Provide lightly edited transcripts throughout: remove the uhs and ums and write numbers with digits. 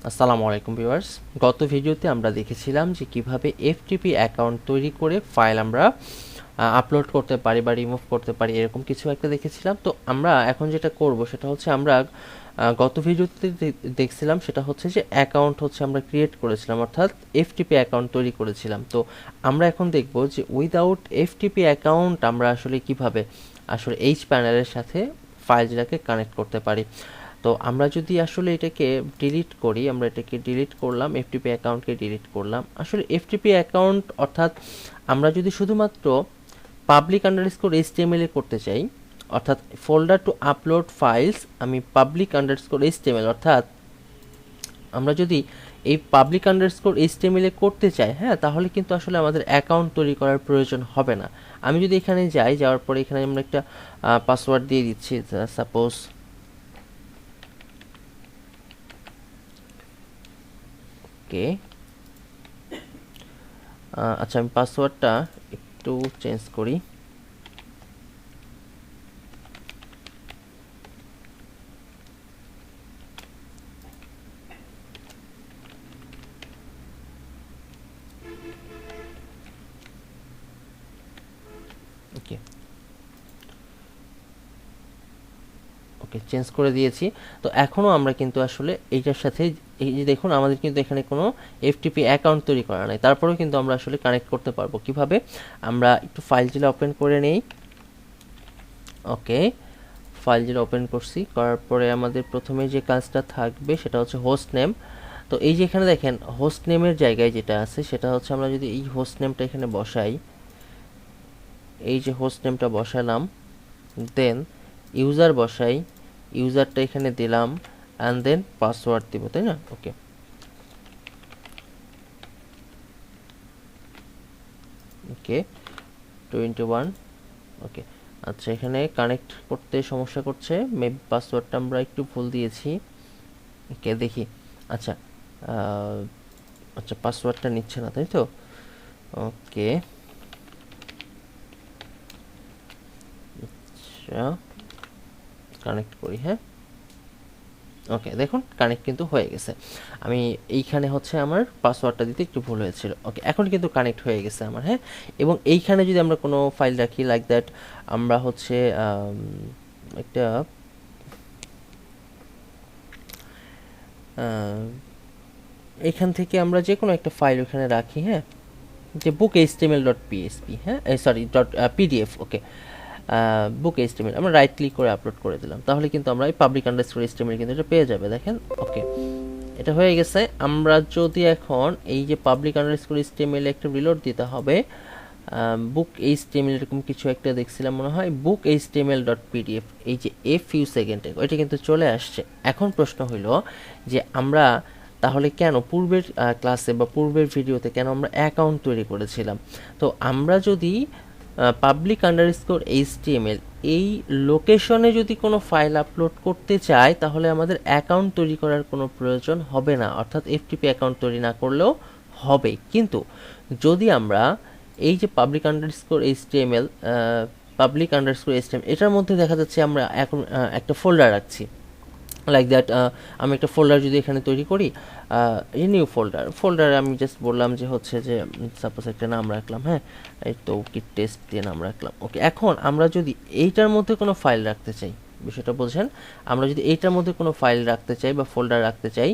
আসসালামু আলাইকুম ভিউয়ার্স। গত ভিডিওতে আমরা দেখেছিলাম যে কিভাবে এফটিপি অ্যাকাউন্ট তৈরি করে ফাইল আমরা আপলোড করতে পারি বা রিমুভ করতে পারি, এরকম কিছু একটা দেখেছিলাম। তো আমরা এখন যেটা করব সেটা হচ্ছে আমরা গত ভিডিওতে দেখছিলাম সেটা হচ্ছে যে অ্যাকাউন্ট হচ্ছে আমরা ক্রিয়েট করেছিলাম, অর্থাৎ এফটিপি অ্যাকাউন্ট তৈরি করেছিলাম। তো আমরা এখন দেখব যে উইদাউট এফটিপি অ্যাকাউন্ট আমরা আসলে কিভাবে আসলে hPanel-এর সাথে ফাইলটাকে কানেক্ট করতে পারি। তো আমরা যদি আসলে এটাকে ডিলিট করি, আমরা এটাকে ডিলিট করলাম, এফটিপি অ্যাকাউন্টকে ডিলিট করলাম। আসলে এফটিপি অ্যাকাউন্ট অর্থাৎ আমরা যদি শুধুমাত্র পাবলিক আন্ডারস্কোর এইচটিএমএল এ করতে চাই, অর্থাৎ ফোল্ডার টু আপলোড ফাইলস আমি পাবলিক আন্ডারস্কোর এইচটিএমএল, অর্থাৎ আমরা যদি এই পাবলিক আন্ডারস্কোর এইচটিএমএল এ করতে চাই, হ্যাঁ, তাহলে কিন্তু আসলে আমাদের অ্যাকাউন্ট তৈরি করার প্রয়োজন হবে না। আমি যদি এখানে যাই, যাওয়ার পরে এখানে আমরা একটা পাসওয়ার্ড দিয়ে দিচ্ছি, সাপোজ ওকে। আচ্ছা, আমি পাসওয়ার্ডটা একটু চেঞ্জ করি। ওকে ওকে, চেঞ্জ করে দিয়েছি। তো এখনও আমরা কিন্তু আসলে এইটার সাথে, এই যে দেখুন আমাদের কিন্তু এখানে কোনো এফটিপি অ্যাকাউন্ট তৈরি করা নাই, তারপরেও কিন্তু আমরা আসলে কানেক্ট করতে পারবো। কিভাবে? আমরা একটু ফাইলগুলো ওপেন করে নেই। ওকে, ফাইলগুলো ওপেন করছি, করার পরে আমাদের প্রথমে যে কাজটা থাকবে সেটা হচ্ছে হোস্ট নেম। তো এই যে এখানে দেখেন হোস্ট নেমের জায়গায় যেটা আছে সেটা হচ্ছে আমরা যদি এই হোস্ট নেমটা এখানে বসাই, এই যে হোস্ট নেমটা বসালাম, দেন ইউজার বসাই, ইউজারটা এখানে দিলাম, অ্যান্ড দেন পাসওয়ার্ড দিব, তাই না? ওকে ওকে 21। ওকে, আচ্ছা, এখানে কানেক্ট করতে সমস্যা করছে, মেবি পাসওয়ার্ডটা আমরা একটু ভুল দিয়েছি। ওকে, দেখি। আচ্ছা, আচ্ছা, পাসওয়ার্ডটা নিচ্ছে না, তাই তো? ওকে, আচ্ছা, কানেক্ট করি, হ্যাঁ। ওকে, দেখুন কানেক্ট কিন্তু হয়ে গেছে। আমি এইখানে হচ্ছে আমার পাসওয়ার্ডটা দিতে একটু ভুল হয়েছিল। ওকে, এখন কিন্তু কানেক্ট হয়ে গেছে আমার, হ্যাঁ। এবং এইখানে যদি আমরা কোনো ফাইল রাখি লাইক দ্যাট, আমরা হচ্ছে একটা এখান থেকে আমরা যে কোনো একটা ফাইল ওখানে রাখি, হ্যাঁ, যে বুক এইচটিএমএল ডট পিএসপি, হ্যাঁ, সরি ডট পিডিএফ। ওকে, বুক এইচটিএমএল আমরা রাইট ক্লিক করে আপলোড করে দিলাম, তাহলে কিন্তু আমরা এই পাবলিক আন্ডারস্কোর এইচটিএমএল কিন্তু এটা পেয়ে যাবে, দেখেন। ওকে, এটা হয়ে গেছে। আমরা যদি এখন এই যে পাবলিক আন্ডারস্কোর এইচটিএমএল একটা রিলোড দিতে হবে, বুক এইচটিএমএল এরকম কিছু একটা দেখছিলাম মনে হয়, বুক এইচটিএমএল ডট পিডিএফ, এই যে ফিউ সেকেন্ডে এটা কিন্তু চলে আসছে। এখন প্রশ্ন হইল যে আমরা তাহলে কেন পূর্বের ক্লাসে বা পূর্বের ভিডিওতে কেন আমরা অ্যাকাউন্ট তৈরি করেছিলাম? তো আমরা যদি পাবলিক আন্ডারস্কোর এইচটিএমএল এই লোকেশনে যদি কোনো ফাইল আপলোড করতে চাই, তাহলে আমাদের অ্যাকাউন্ট তৈরি করার কোনো প্রয়োজন হবে না, অর্থাৎ এফটিপি অ্যাকাউন্ট তৈরি না করলেও হবে। কিন্তু যদি আমরা এই যে পাবলিক আন্ডারস্কোর এইচটিএমএল, এটার মধ্যে দেখা যাচ্ছে আমরা এখন একটা ফোল্ডার রাখছি, লাইক দ্যাট, আমি একটা ফোল্ডার যদি এখানে তৈরি করি, নিউ ফোল্ডারে আমি জাস্ট বললাম যে হচ্ছে যে সাপোজ একটা নাম রাখলাম, হ্যাঁ, এই তো কিট টেস্ট দিয়ে নাম রাখলাম। ওকে, এখন আমরা যদি এইটার মধ্যে কোনো ফাইল রাখতে চাই, বিষয়টা বোঝেন, আমরা যদি এইটার মধ্যে কোনো ফাইল রাখতে চাই বা ফোল্ডার রাখতে চাই,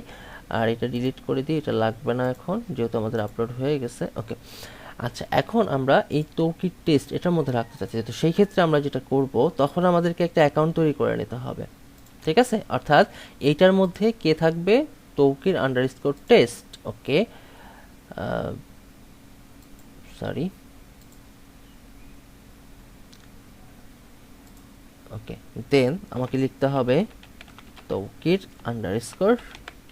আর এটা ডিলিট করে দিই, এটা লাগবে না এখন যেহেতু আমাদের আপলোড হয়ে গেছে। ওকে, আচ্ছা, এখন আমরা এই তৌকির টেস্ট এটার মধ্যে রাখতে চাচ্ছি, তো সেই ক্ষেত্রে আমরা যেটা করব, তখন আমাদেরকে একটা অ্যাকাউন্ট তৈরি করে নিতে হবে, ঠিক আছে? অর্থাৎ এইটার মধ্যে কে থাকবে? Taukir underscore test. Okay, sorry, okay, then আমাকে লিখতে হবে তৌকির আন্ডারস্কোর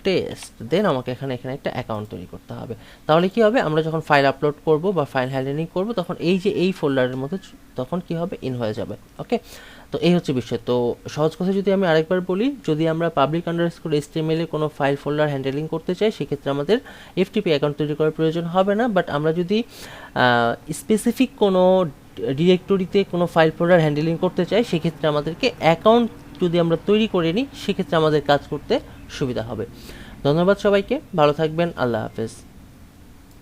টেস্ট, দেন আমাকে এখানে একটা অ্যাকাউন্ট তৈরি করতে হবে। তাহলে কি হবে? আমরা যখন ফাইল আপলোড করব বা ফাইল হ্যান্ডলিং করব, তখন এই যে এই ফোল্ডারের মধ্যে তখন কি হবে? ইন হয়ে যাবে। ওকে, তো এই হচ্ছে বিষয়। তো সহজ কথা যদি আমি আরেকবার বলি, যদি আমরা পাবলিক আন্ডারস্কোর এইচটিএমএল এ কোনো ফাইল ফোল্ডার হ্যান্ডলিং করতে চাই, সেক্ষেত্রে আমাদের এফটিপি অ্যাকাউন্ট তৈরি করার প্রয়োজন হবে না। বাট আমরা যদি স্পেসিফিক কোনো ডিরেক্টরিতে কোনো ফাইল ফোল্ডার হ্যান্ডলিং করতে চাই, সেক্ষেত্রে আমাদেরকে অ্যাকাউন্ট যদি আমরা তৈরি করে নিই, সেক্ষেত্রে আমাদের কাজ করতে সুবিধা হবে। ধন্যবাদ সবাইকে, ভালো থাকবেন, আল্লাহ হাফেজ।